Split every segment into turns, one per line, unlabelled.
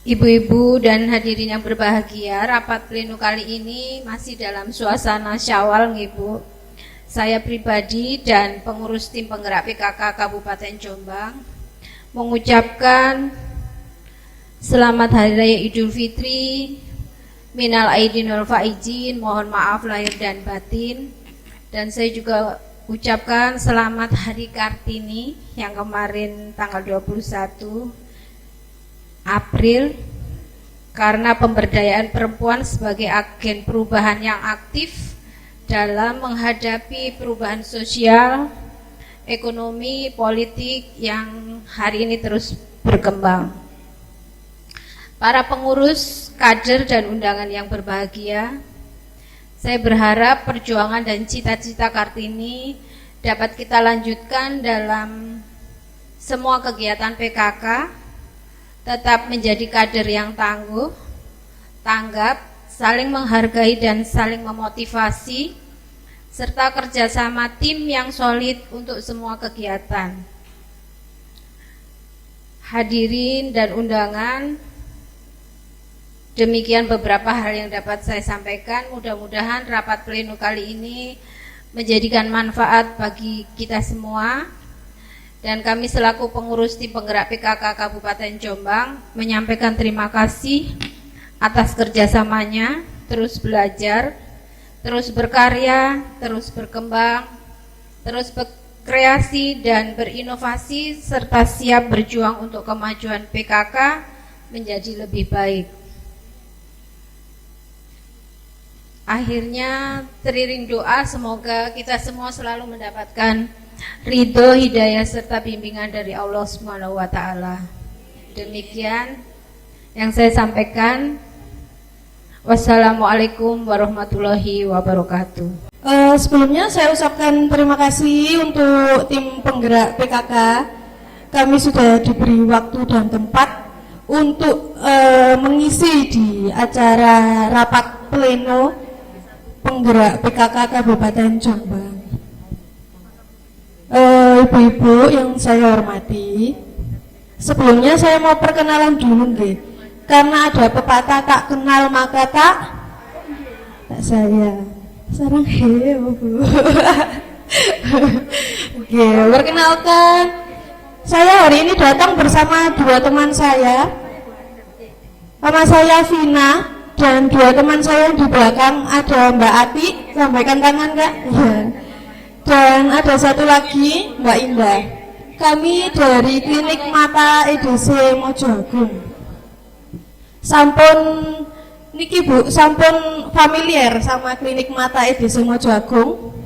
Ibu-ibu dan hadirin yang berbahagia, rapat pleno kali ini masih dalam suasana Syawal, Ibu. Saya pribadi dan pengurus tim penggerak PKK Kabupaten Jombang mengucapkan selamat Hari Raya Idul Fitri, minal aidin wal faizin, mohon maaf lahir dan batin. Dan saya juga ucapkan selamat Hari Kartini yang kemarin tanggal 21 April, karena pemberdayaan perempuan sebagai agen perubahan yang aktif dalam menghadapi perubahan sosial, ekonomi, politik yang hari ini terus berkembang. Para pengurus, kader dan undangan yang berbahagia, saya berharap perjuangan dan cita-cita Kartini dapat kita lanjutkan dalam semua kegiatan PKK, tetap menjadi kader yang tangguh, tanggap, saling menghargai dan saling memotivasi, serta kerjasama tim yang solid untuk semua kegiatan. Hadirin dan undangan, demikian beberapa hal yang dapat saya sampaikan. Mudah-mudahan rapat pleno kali ini menjadikan manfaat bagi kita semua. Dan kami selaku pengurus tim penggerak PKK Kabupaten Jombang menyampaikan terima kasih atas kerjasamanya, terus belajar, terus berkarya, terus berkembang, terus berkreasi dan berinovasi, serta siap berjuang untuk kemajuan PKK menjadi lebih baik. Akhirnya teriring doa, semoga kita semua selalu mendapatkan ridho, hidayah serta bimbingan dari Allah Subhanahu wa Ta'ala. Demikian yang saya sampaikan. Wassalamualaikum warahmatullahi wabarakatuh.
Sebelumnya saya ucapkan terima kasih untuk tim penggerak PKK. Kami sudah diberi waktu dan tempat untuk mengisi di acara rapat pleno penggerak PKK Kabupaten Jombang. Ibu-ibu yang saya hormati, sebelumnya saya mau perkenalan dulu nggih. Karena ada pepatah tak kenal maka tak saya. Sarang Bu. Oke, perkenalkan, saya hari ini datang bersama dua teman saya. Nama saya Vina dan dua teman saya yang di belakang ada Mbak Ati, lambaikan tangan Kak. Iya. Dan ada satu lagi Mbak Indah. Kami dari Klinik Mata EDC Mojo Agung. Sampun niki Bu, sampun familiar sama Klinik Mata EDC Mojo Agung?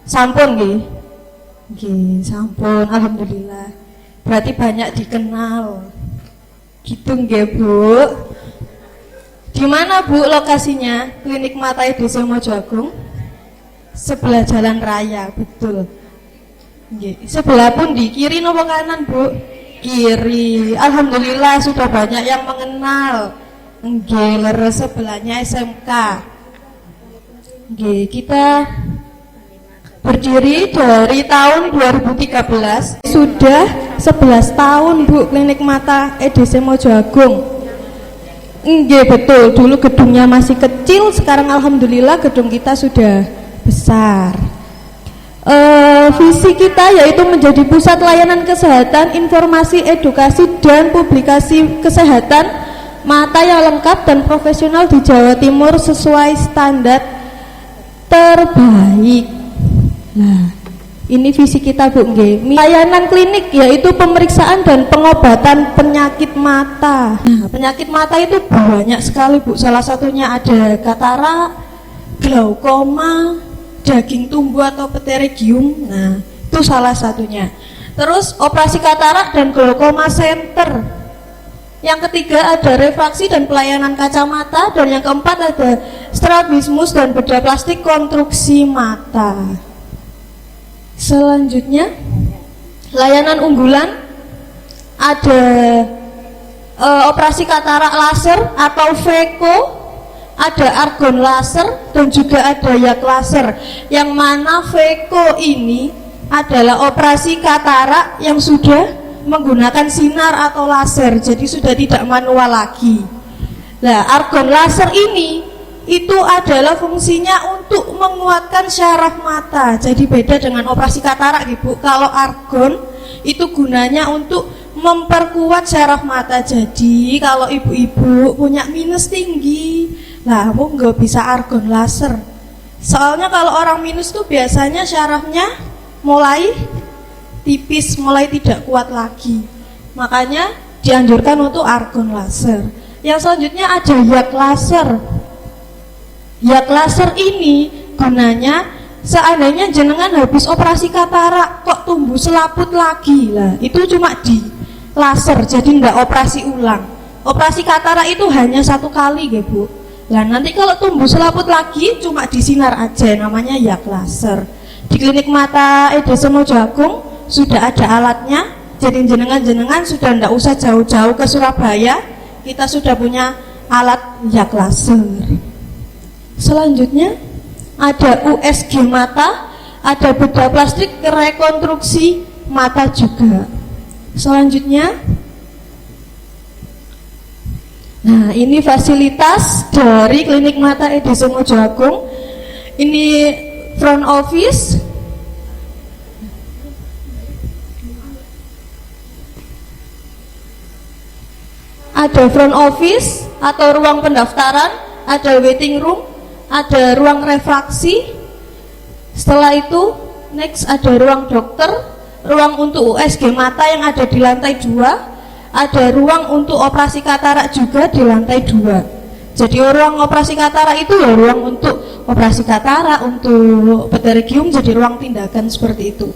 Sampun nggih? Nggih, sampun, alhamdulillah. Berarti banyak dikenal. Gitu nggih Bu. Di mana Bu lokasinya Klinik Mata EDC Mojo Agung? Sebelah jalan raya, betul. Sebelah pun di kiri nopo kanan Bu? Kiri. Alhamdulillah sudah banyak yang mengenal. Leres sebelahnya SMK. Kita berdiri dari tahun 2013. Sudah 11 tahun Bu Klinik Mata EDC Mojo Agung. Betul. Dulu gedungnya masih kecil, sekarang alhamdulillah gedung kita sudah besar. Visi kita yaitu menjadi pusat layanan kesehatan, informasi, edukasi, dan publikasi kesehatan mata yang lengkap dan profesional di Jawa Timur sesuai standar terbaik. Nah, ini visi kita Bu nggih. Layanan klinik yaitu pemeriksaan dan pengobatan penyakit mata. Nah, penyakit mata itu banyak sekali Bu. Salah satunya ada katarak, glaukoma, daging tumbuh atau pterygium. Nah, itu salah satunya. Terus operasi katarak dan glaukoma center. Yang ketiga ada refraksi dan pelayanan kacamata, dan yang keempat ada strabismus dan bedah plastik konstruksi mata. Selanjutnya layanan unggulan ada operasi katarak laser atau VECO, ada argon laser dan juga ada yak laser, yang mana VECO ini adalah operasi katarak yang sudah menggunakan sinar atau laser, jadi sudah tidak manual lagi. Nah, argon laser ini itu adalah fungsinya untuk menguatkan syaraf mata. Jadi beda dengan operasi katarak, Ibu. Kalau argon itu gunanya untuk memperkuat syaraf mata. Jadi kalau ibu-ibu punya minus tinggi, lah nggak bisa argon laser. Soalnya kalau orang minus tuh biasanya syarafnya mulai tipis, mulai tidak kuat lagi. Makanya dianjurkan untuk argon laser. Yang selanjutnya ada yak laser. Yak laser ini gunanya seandainya jenengan habis operasi katarak kok tumbuh selaput lagi, lah itu cuma di laser, jadi enggak operasi ulang. Operasi katarak itu hanya 1 kali ya Bu. Lah nanti kalau tumbuh selaput lagi cuma disinar aja, namanya yak laser. Di klinik mata Ede Somo Jagung sudah ada alatnya, jadi jenengan sudah enggak usah jauh-jauh ke Surabaya, kita sudah punya alat yak laser. Selanjutnya ada USG mata, ada bedah plastik rekonstruksi mata juga. Selanjutnya, nah ini fasilitas dari klinik mata Ede Somo Jagung. Ini front office. Ada front office atau ruang pendaftaran, ada waiting room, ada ruang refraksi. Setelah itu next ada ruang dokter, ruang untuk USG mata yang ada di lantai 2, ada ruang untuk operasi katarak juga di lantai 2. Jadi ruang operasi katarak itu ya ruang untuk operasi katarak, untuk pterygium, jadi ruang tindakan seperti itu.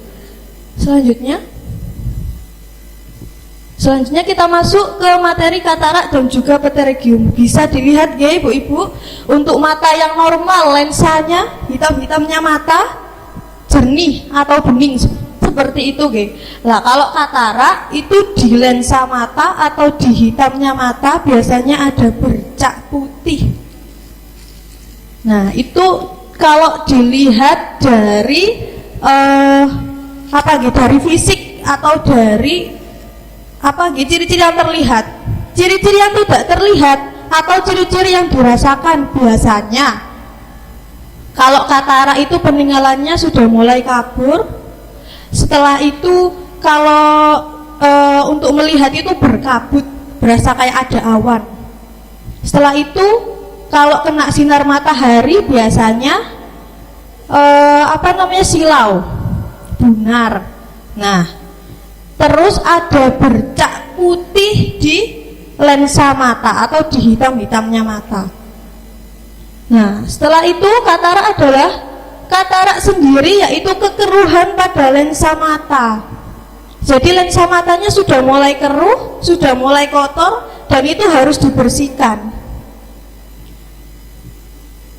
Selanjutnya kita masuk ke materi katarak dan juga pterygium. Bisa dilihat ya ibu-ibu, untuk mata yang normal lensanya hitam-hitamnya mata jernih atau bening seperti itu ya. Lah kalau katarak itu di lensa mata atau di hitamnya mata biasanya ada bercak putih. Nah itu kalau dilihat dari dari fisik atau dari ciri-ciri yang terlihat, ciri-ciri yang tidak terlihat atau ciri-ciri yang dirasakan. Biasanya kalau katarak itu peninggalannya sudah mulai kabur. Setelah itu kalau untuk melihat itu berkabut, berasa kayak ada awan. Setelah itu kalau kena sinar matahari biasanya silau, bunar. Nah, terus ada bercak putih di lensa mata atau di hitam-hitamnya mata. Nah, setelah itu katarak adalah katarak sendiri, yaitu kekeruhan pada lensa mata. Jadi lensa matanya sudah mulai keruh, sudah mulai kotor, dan itu harus dibersihkan.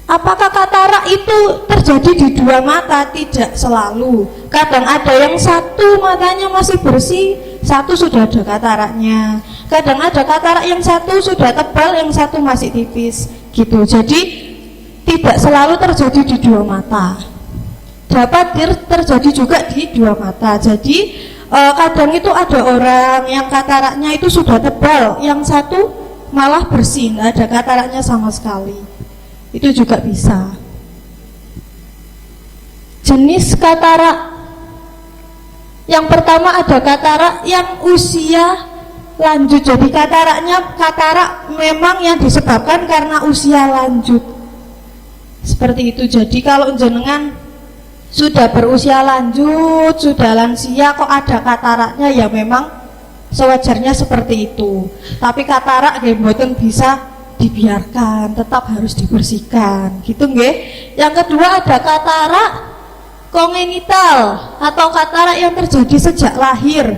Apakah katarak itu terjadi di 2 mata? Tidak selalu. Kadang ada yang satu matanya masih bersih, satu sudah ada kataraknya. Kadang ada katarak yang satu sudah tebal, yang satu masih tipis gitu. Jadi tidak selalu terjadi di 2 mata. Dapat terjadi juga di 2 mata. Jadi kadang itu ada orang yang kataraknya itu sudah tebal, yang satu malah bersih, nggak ada kataraknya sama sekali. Itu juga bisa. Jenis katarak yang pertama ada katarak yang usia lanjut. Jadi katarak memang yang disebabkan karena usia lanjut. Seperti itu. Jadi kalau jenengan sudah berusia lanjut, sudah lansia kok ada kataraknya, ya memang sewajarnya seperti itu. Tapi katarak nggih mboten bisa dibiarkan, tetap harus dibersihkan gitu nggih. Yang kedua ada katarak kongenital atau katarak yang terjadi sejak lahir.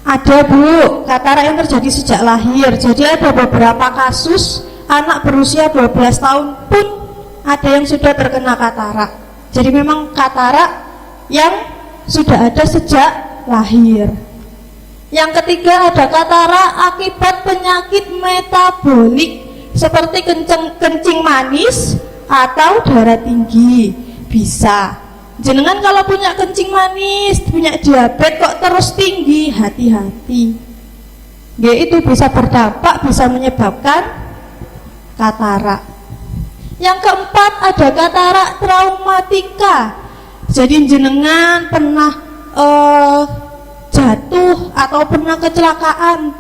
Ada Bu, katarak yang terjadi sejak lahir. Jadi ada beberapa kasus anak berusia 12 tahun pun ada yang sudah terkena katarak. Jadi memang katarak yang sudah ada sejak lahir. Yang ketiga ada katarak akibat penyakit metabolik seperti kencing manis atau darah tinggi, bisa. Jenengan kalau punya kencing manis, punya diabetes kok terus tinggi, hati-hati. Itu bisa berdampak, bisa menyebabkan katarak. Yang keempat ada katarak traumatika. Jadi jenengan pernah jatuh atau pernah kecelakaan,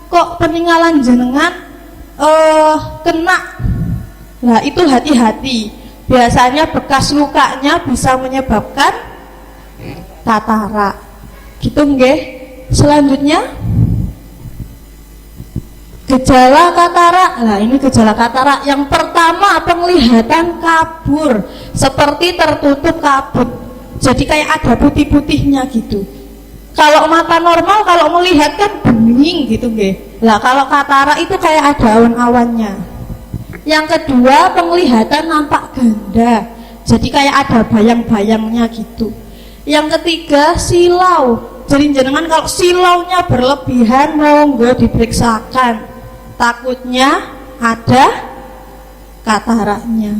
kok peninggalan jenengan kena. Nah itu hati-hati. Biasanya bekas lukanya bisa menyebabkan katarak. Gitu nggih. Selanjutnya gejala katarak. Nah, ini gejala katarak. Yang pertama penglihatan kabur, seperti tertutup kabut. Jadi kayak ada putih-putihnya gitu. Kalau mata normal kalau melihat kan bening gitu nggih. Lah kalau katarak itu kayak ada awan-awannya. Yang kedua penglihatan nampak ganda, jadi kayak ada bayang-bayangnya gitu. Yang ketiga silau, jadi jenengan kalau silaunya berlebihan monggo diperiksakan, takutnya ada kataraknya.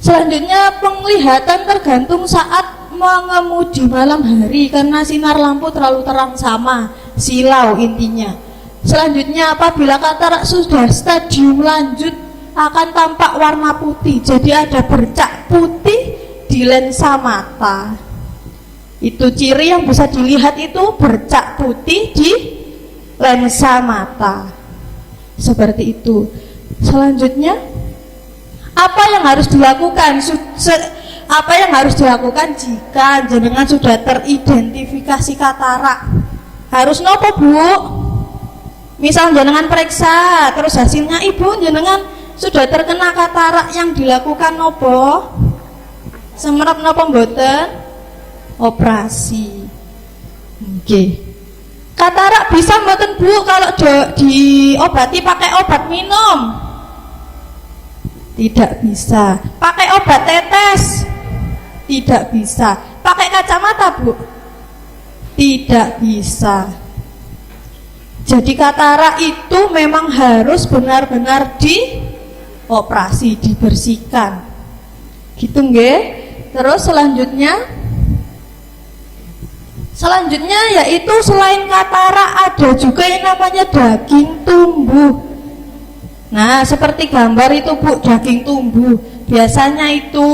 Selanjutnya penglihatan tergantung saat mengemudi malam hari karena sinar lampu terlalu terang, sama silau intinya. Selanjutnya apabila katarak sudah stadium lanjut akan tampak warna putih, jadi ada bercak putih di lensa mata. Itu ciri yang bisa dilihat, itu bercak putih di lensa mata seperti itu. Selanjutnya apa yang harus dilakukan? Apa yang harus dilakukan jika jenengan sudah teridentifikasi katarak? Harus nopo Bu? Misal jenengan periksa terus hasilnya ibu jenengan sudah terkena katarak, yang dilakukan nopo? Semerap nopo mboten? Operasi. Oke. Katarak bisa mboten Bu kalau diobati pakai obat minum? Tidak bisa. Pakai obat tetes? Tidak bisa. Pakai kacamata Bu? Tidak bisa. Jadi katarak itu memang harus benar-benar dioperasi, dibersihkan. Gitu nggih. Terus selanjutnya yaitu selain katarak ada juga yang namanya daging tumbuh. Nah, seperti gambar itu Bu, daging tumbuh. Biasanya itu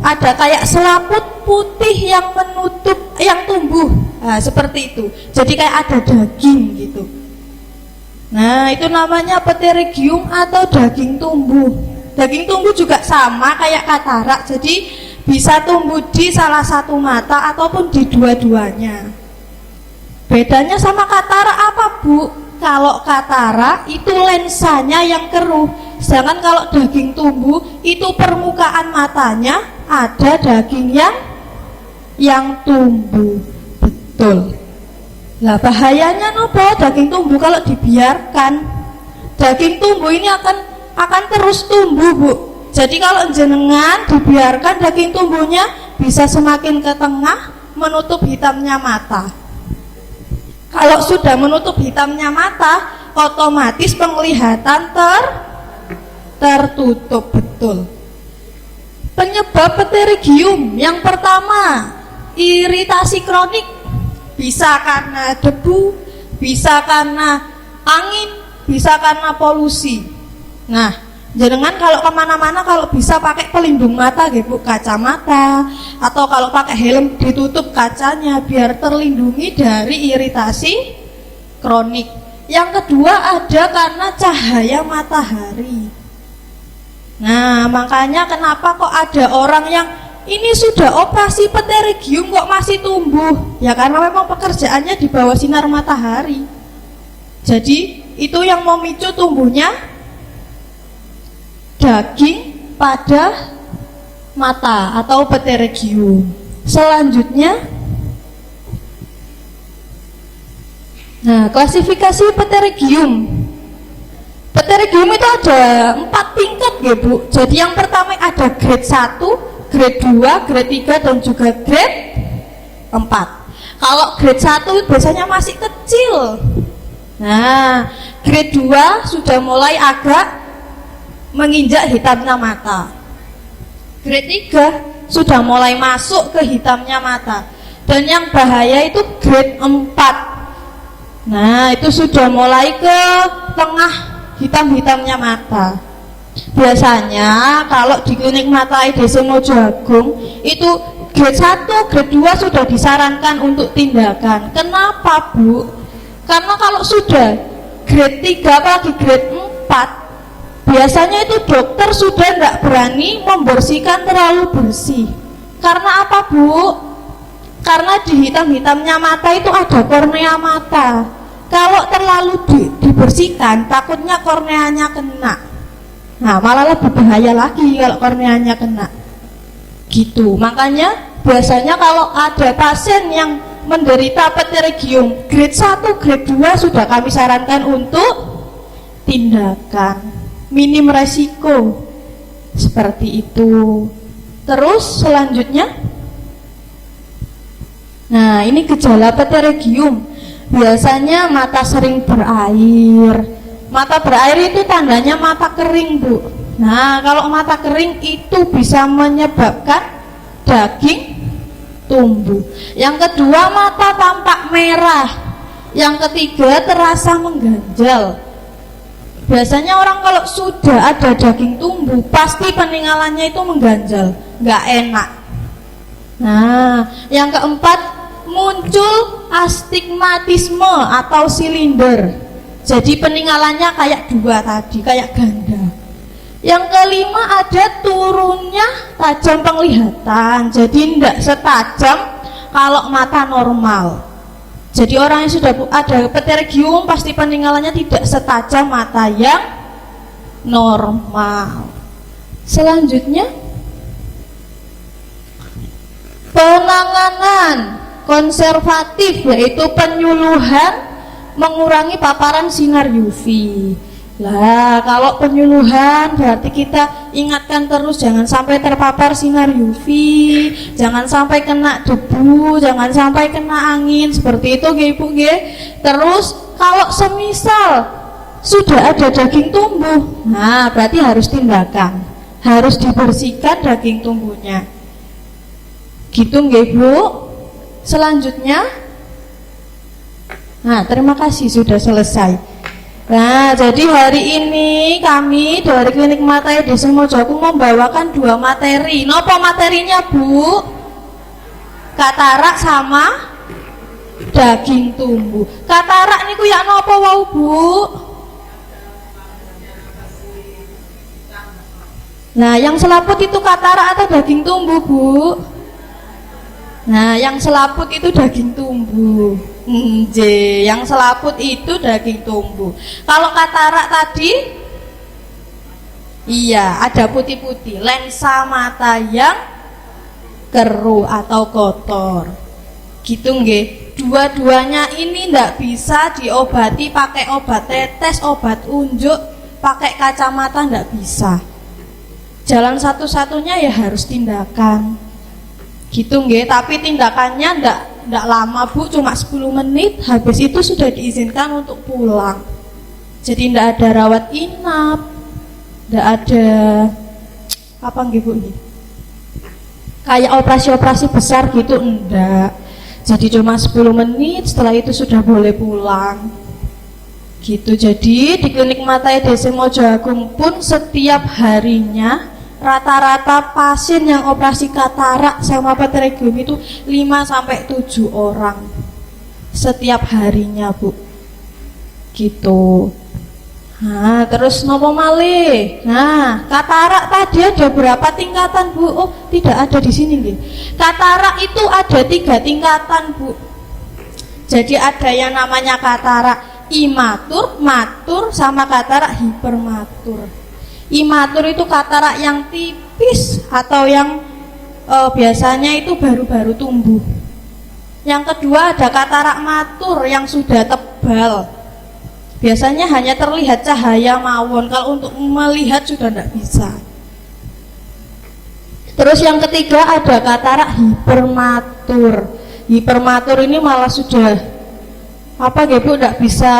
ada kayak selaput putih yang menutup, yang tumbuh. Nah, seperti itu. Jadi kayak ada daging gitu. Nah, itu namanya pterygium atau daging tumbuh. Daging tumbuh juga sama kayak katarak, jadi bisa tumbuh di salah satu mata ataupun di dua-duanya. Bedanya sama katarak apa Bu? Kalau katarak itu lensanya yang keruh, sedangkan kalau daging tumbuh itu permukaan matanya ada daging yang tumbuh. Betul. Lah bahayanya nopo daging tumbuh kalau dibiarkan? Daging tumbuh ini akan terus tumbuh Bu. Jadi kalau jenengan dibiarkan daging tumbuhnya bisa semakin ke tengah menutup hitamnya mata. Kalau sudah menutup hitamnya mata, otomatis penglihatan tertutup. Betul. Penyebab pterygium yang pertama iritasi kronik, bisa karena debu, bisa karena angin, bisa karena polusi. Nah, jenengan kalau kemana-mana kalau bisa pakai pelindung mata gitu, kacamata, atau kalau pakai helm ditutup kacanya biar terlindungi dari iritasi kronik. Yang kedua ada karena cahaya matahari. Nah, makanya kenapa kok ada orang yang ini sudah operasi pterygium kok masih tumbuh? Ya karena memang pekerjaannya di bawah sinar matahari. Jadi itu yang memicu tumbuhnya daging pada mata atau pterygium. Selanjutnya, nah klasifikasi pterygium. Pterygium itu ada 4 tingkat ya Bu. Jadi yang pertama ada grade 1, grade 2, grade 3 dan juga grade 4. Kalau grade 1 biasanya masih kecil. Nah, grade 2 sudah mulai agak menginjak hitamnya mata. Grade 3 sudah mulai masuk ke hitamnya mata. Dan yang bahaya itu grade 4. Nah, itu sudah mulai ke tengah hitam-hitamnya mata. Biasanya kalau di klinik mata IDC Mojo Agung itu grade 1, grade 2 sudah disarankan untuk tindakan. Kenapa, Bu? Karena kalau sudah grade 3 apalagi grade 4, biasanya itu dokter sudah tidak berani membersihkan terlalu bersih. Karena apa, Bu? Karena di hitam-hitamnya mata itu ada kornea mata. Kalau terlalu dibersihkan, takutnya korneanya kena. Nah, malah lebih bahaya lagi kalau korneanya kena. Gitu. Makanya biasanya kalau ada pasien yang menderita pterygium grade 1, grade 2 sudah kami sarankan untuk tindakan minim resiko. Seperti itu. Terus selanjutnya, nah ini gejala pterygium. Biasanya mata sering berair. Mata berair itu tandanya mata kering, Bu. Nah, kalau mata kering itu bisa menyebabkan daging tumbuh. Yang kedua, mata tampak merah. Yang ketiga, terasa mengganjal. Biasanya orang kalau sudah ada daging tumbuh, pasti peninggalannya itu mengganjal, nggak enak. Nah, yang keempat, muncul astigmatisme atau silinder. Jadi peninggalannya kayak dua tadi, kayak ganda. Yang kelima, ada turunnya tajam penglihatan. Jadi tidak setajam kalau mata normal. Jadi orang yang sudah ada pterygium pasti peninggalannya tidak setajam mata yang normal. Selanjutnya, penanganan konservatif yaitu penyuluhan mengurangi paparan sinar UV. Lah, kalau penyuluhan berarti kita ingatkan terus jangan sampai terpapar sinar UV, jangan sampai kena debu, jangan sampai kena angin, seperti itu nggih Ibu nggih. Terus kalau semisal sudah ada daging tumbuh, nah berarti harus tindakan, harus dibersihkan daging tumbuhnya. Gitu nggih Bu. Selanjutnya, nah terima kasih sudah selesai. Nah, jadi hari ini kami dari Klinik Mata IDC Mojo Agung membawakan 2 materi. Nopo materinya, Bu? Katarak sama daging tumbuh. Katarak niku ya nopo wau, Bu? Nah, yang selaput itu katarak atau daging tumbuh, Bu? Nah, yang selaput itu daging tumbuh. Yang selaput itu daging tumbuh. Kalau katarak tadi, iya ada putih-putih, lensa mata yang keruh atau kotor. Gitu nggih. Dua-duanya ini ndak bisa diobati pakai obat tetes, obat unjuk, pakai kacamata ndak bisa. Jalan satu-satunya ya harus tindakan. Gitu nggih, tapi tindakannya ndak lama Bu, cuma 10 menit, habis itu sudah diizinkan untuk pulang. Jadi ndak ada rawat inap, ndak ada apa nggih Bu nggih, kayak operasi-operasi besar gitu enggak. Jadi cuma 10 menit, setelah itu sudah boleh pulang. Gitu. Jadi di Klinik Mata IDC Mojo Agung pun setiap harinya rata-rata pasien yang operasi katarak sama pterygium itu 5-7 orang setiap harinya Bu. Gitu. Nah, terus nopo malih. Nah, katarak tadi ada berapa tingkatan Bu? Oh, tidak ada di sini nggih. Katarak itu ada 3 tingkatan Bu. Jadi ada yang namanya katarak imatur, matur, sama katarak hipermatur. Imatur itu katarak yang tipis atau yang biasanya itu baru-baru tumbuh. Yang kedua ada katarak matur yang sudah tebal. Biasanya hanya terlihat cahaya mawon, kalau untuk melihat sudah tidak bisa. Terus yang ketiga ada katarak hipermatur. Hipermatur ini malah sudah apa nggih Bu, tidak bisa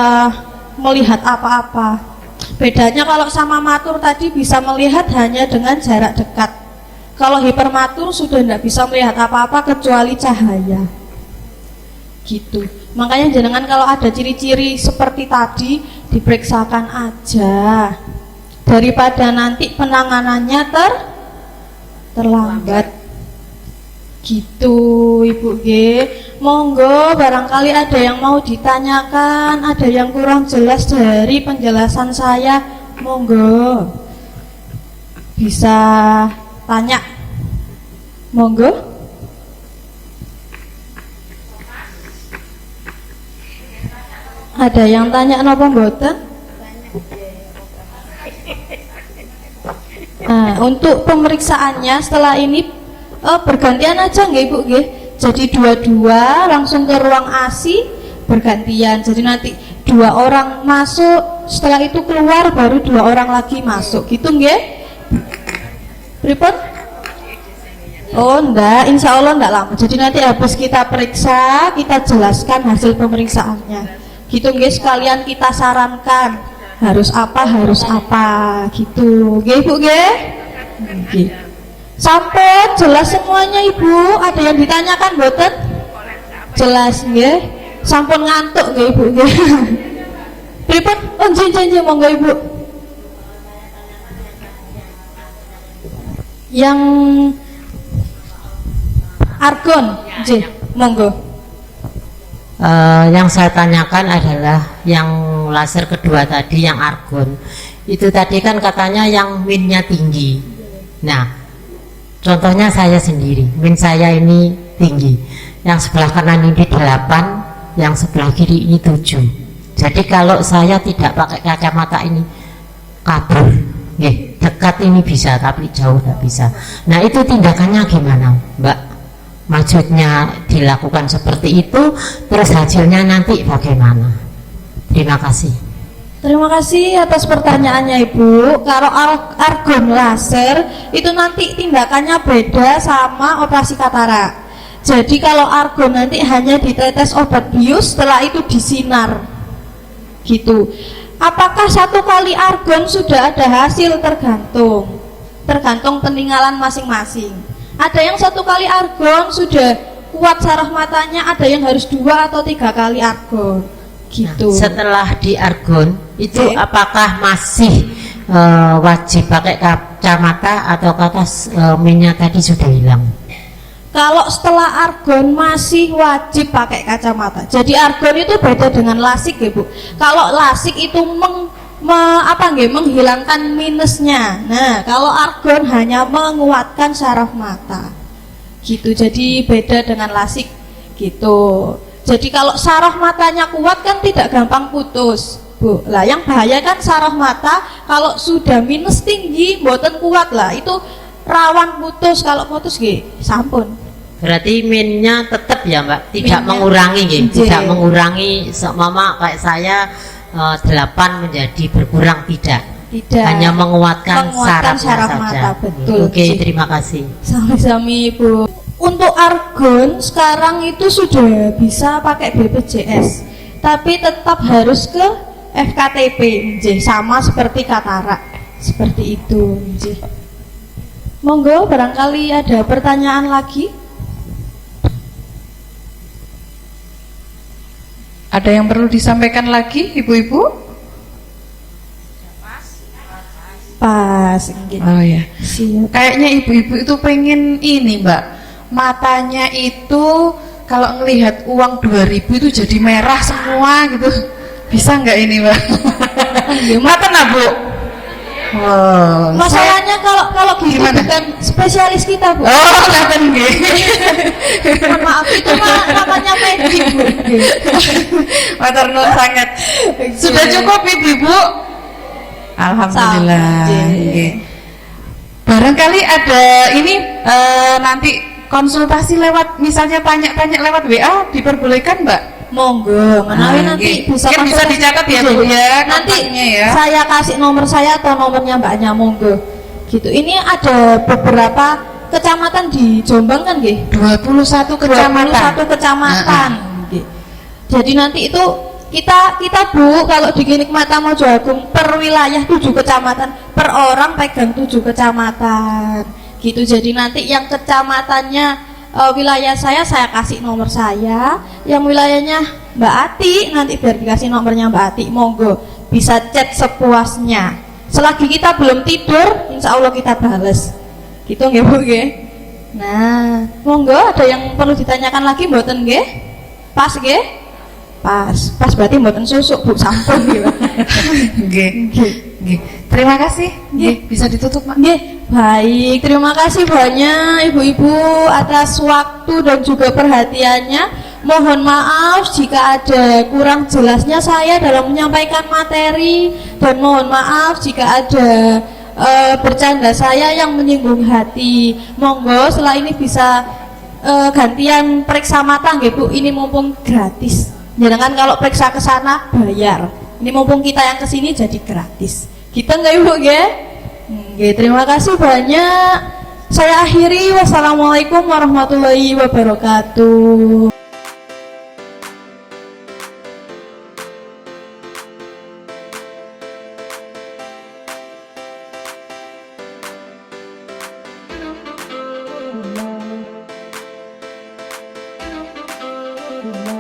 melihat apa-apa. Bedanya kalau sama matur tadi bisa melihat hanya dengan jarak dekat. Kalau hipermatur sudah tidak bisa melihat apa-apa kecuali cahaya. Gitu. Makanya jenengan kalau ada ciri-ciri seperti tadi diperiksakan aja. Daripada nanti penanganannya terlambat. Gitu Ibu G. Monggo barangkali ada yang mau ditanyakan, ada yang kurang jelas dari penjelasan saya, monggo bisa tanya. Monggo. Ada yang tanya napa mboten? Nah, untuk pemeriksaannya setelah ini bergantian aja nggih Ibu nggih. Jadi dua-dua langsung ke ruang ASI bergantian. Jadi nanti 2 orang masuk, setelah itu keluar baru 2 orang lagi masuk. Gitu nggih? Pripun? Oh enggak, insya Allah enggak lama. Jadi nanti habis kita periksa, kita jelaskan hasil pemeriksaannya. Gitu nggih, sekalian kita sarankan harus apa gitu. Nggih Bu nggih? Nggih. Sampai jelas semuanya Ibu. Ada yang ditanyakan mboten? Jelas nggih. Sampun ngantuk nggih Ibu nggih. Pripun? Oh nggih monggo Ibu. Yang argon, nggih, monggo.
Yang saya tanyakan adalah yang laser kedua tadi, yang argon. Itu tadi kan katanya yang minnya tinggi. Nah, contohnya saya sendiri, min saya ini tinggi, yang sebelah kanan ini 8, yang sebelah kiri ini 7. Jadi kalau saya tidak pakai kacamata ini kabur, dekat ini bisa tapi jauh tidak bisa. Nah itu tindakannya gimana Mbak? Maksudnya dilakukan seperti itu, terus hasilnya nanti bagaimana? Terima kasih.
Terima kasih atas pertanyaannya Ibu. Kalau argon laser itu nanti tindakannya beda sama operasi katarak. Jadi kalau argon nanti hanya ditetes obat bius, setelah itu disinar gitu. Apakah 1 kali argon sudah ada hasil? Tergantung peninggalan masing-masing. Ada yang 1 kali argon sudah kuat saraf matanya, ada yang harus 2 atau 3 kali argon gitu.
Nah, setelah di argon itu apakah masih wajib pakai kacamata atau kata minyak tadi sudah hilang?
Kalau setelah argon masih wajib pakai kacamata. Jadi argon itu beda dengan lasik ya Bu. Kalau lasik itu menghilangkan minusnya. Nah, kalau argon hanya menguatkan saraf mata. Gitu. Jadi beda dengan lasik gitu. Jadi kalau saraf matanya kuat kan tidak gampang putus, Bu. Lah yang bahaya kan saraf mata kalau sudah minus tinggi mboten kuat lah, itu rawan putus. Kalau putus nggih sampun.
Berarti minnya tetap ya Mbak, tidak
Minnya,
mengurangi nggih, tidak mengurangi mama kayak saya 8 menjadi berkurang, tidak. Hanya menguatkan saraf
mata
saja.
betul.
Oke, terima kasih.
Sami-sami Ibu. Untuk argon sekarang itu sudah bisa pakai BPJS, tapi tetap harus ke FKTP, sama seperti katarak, seperti itu. Monggo, barangkali ada pertanyaan lagi.
Ada yang perlu disampaikan lagi, Ibu-ibu?
Pas.
Oh ya.
Siap.
Kayaknya ibu-ibu itu pengen ini, Mbak. Matanya itu kalau ngelihat uang 2000 itu jadi merah semua gitu. Bisa nggak ini, Mbak? Mata Bu. Oh,
masalahnya kalau gitu
gimana?
bukan spesialis kita Bu.
Oh, ngaten nggih.
Maaf, itu namanya medik Bu.
Matur nuwun sangat. Sudah cukup Ibu? Alhamdulillah. Nggih. Barangkali ada ini nanti konsultasi lewat, misalnya tanya-tanya lewat WA diperbolehkan Mbak?
Monggo, menawi nanti bisa
dicatat ya Bu ya,
nanti
ya.
Saya kasih nomor saya atau nomornya Mbaknya, monggo. Gitu. Ini ada beberapa kecamatan di Jombang kan nggih?
21 kecamatan.
21 kecamatan. Nggih. Jadi nanti itu kita Bu, kalau di Klinik Mata Mojo Agung per wilayah 7 kecamatan, per orang pegang 7 kecamatan. gitu. Jadi nanti yang kecamatannya wilayah saya kasih nomor saya, yang wilayahnya Mbak Ati nanti biar dikasih nomornya Mbak Ati, monggo bisa chat sepuasnya. Selagi kita belum tidur, insya Allah kita bales. Gitu nggih Bu nggih. Nah, monggo ada yang perlu ditanyakan lagi mboten nggih? Pas nggih? Pas berarti mboten susuk Bu, sampun nggih.
Nggih. Nggih. Terima kasih. Nggih, bisa ditutup, Mak.
Nggih, baik. Terima kasih banyak Ibu-ibu atas waktu dan juga perhatiannya. Mohon maaf jika ada kurang jelasnya saya dalam menyampaikan materi, dan mohon maaf jika ada bercanda saya yang menyinggung hati. Monggo setelah ini bisa gantian periksa mata nggih Bu, ini mumpung gratis. Jangan kalau periksa ke sana bayar. Ini mumpung kita yang kesini jadi gratis. Kita nggak Ibu nggih? Nggih, terima kasih banyak. Saya akhiri. Wassalamualaikum warahmatullahi wabarakatuh.
Thank you.